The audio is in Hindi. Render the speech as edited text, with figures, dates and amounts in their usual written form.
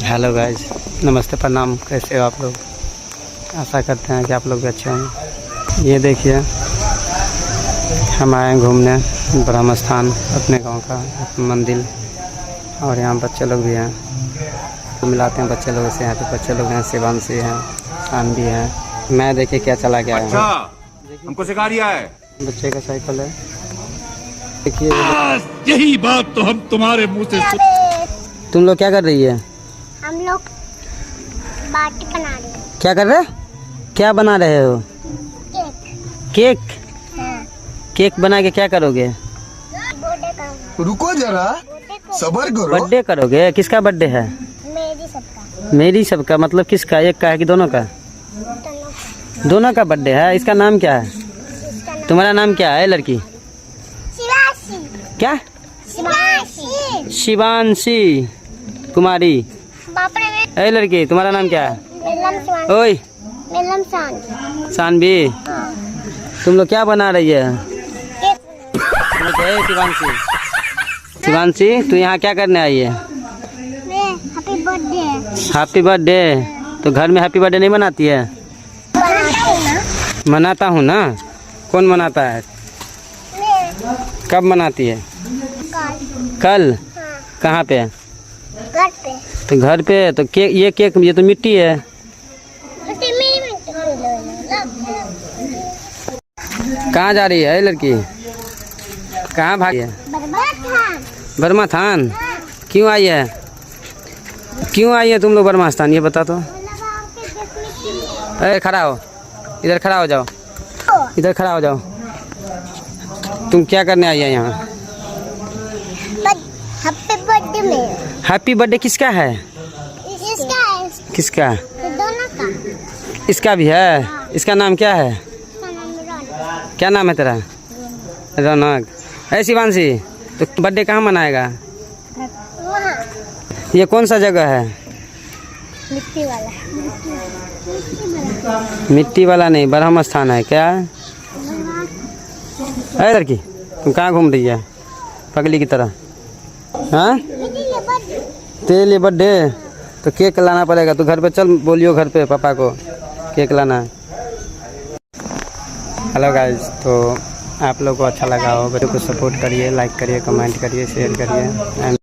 हेलो गाइस, नमस्ते, प्रणाम। कैसे हो आप लोग? आशा करते हैं कि आप लोग भी अच्छे हैं। ये देखिए, हम आए हैं घूमने ब्रह्म स्थान, अपने गांव का मंदिर, और यहाँ बच्चे लोग भी हैं। तो मिलाते हैं बच्चे लोगों से। यहाँ पे बच्चे लोग हैं, शिवांशी हैं, शानवी हैं। मैं देखिए क्या चला गया है। अच्छा, हमको सिखा रिया है। बच्चे का साइकिल है, देखिए। यही बात तो हम तुम्हारे मुंह से तुम लोग क्या कर रही है? हम लोग बाटी बना रहे हैं। क्या कर रहे? क्या बना रहे हो? केक। केक? हाँ। केक बना के क्या करोगे? बर्थडे करूंगा। रुको जरा, सबर करो। बर्थडे करोगे? किसका बर्थडे है? मेरी सबका। मेरी सबका मतलब किसका? एक का है कि दोनों का? दोनों का। दोनों का बर्थडे है। इसका नाम क्या है? इसका नाम तुम्हारा नाम क्या है लड़की? शिवाशी। क्या? शिवाशी। शिवांशी कुमारी। बाप रे। ए लड़की, तुम्हारा नाम क्या है? मेलम शिवाशी। ओए मेलम शान। शानवी, हाँ। तुम लोग क्या बना रही है? केक बना ए शिवांशी, शिवांशी तू यहाँ क्या करने आई है? मैं हैप्पी बर्थडे। Happy birthday. तो घर में हैप्पी बर्थडे नहीं मनाती है? बनाता हूँ ना। मनाता हूँ ना। कौन मनाता है? मैं कब मनाती है? कल। कल? हाँ। कहाँ पे? घर पे। तो घर पे तो केक, ये केक, ये तो मिट्टी है। कहाँ जा रही है लड़की? कहाँ भागी है? बर्मा थान? क्यों आई है? क्यों आई है तुम लोग बर्मा स्थान, ये बता तो। अरे खड़ा हो, इधर खड़ा हो जाओ, इधर खड़ा हो जाओ। तुम क्या करने आई है यहाँ? हैप्पी बर्थडे में। हैप्पी बर्थडे किसका है? इसका है। किसका? दोनों का। इसका भी है। इसका नाम क्या है? इसका नाम रौनक। क्या नाम है तेरा? रौनक। ऐ शिवांशी, तो बर्थडे कहाँ मनाएगा? वहाँ ये कौन सा जगह है? मिट्टी वाला। मिट्टी वाला नहीं, ब्रह्म स्थान है क्या? है लड़की, तुम कहाँ घूम रही है पगली की तरह? हाँ, तेरे लिए बर्थडे तो केक लाना पड़ेगा। तो घर पे चल, बोलियो घर पे पापा को केक लाना है। हेलो गाइस, तो आप लोग को अच्छा लगा हो, वीडियो को सपोर्ट करिए, लाइक करिए, कमेंट करिए, शेयर करिए।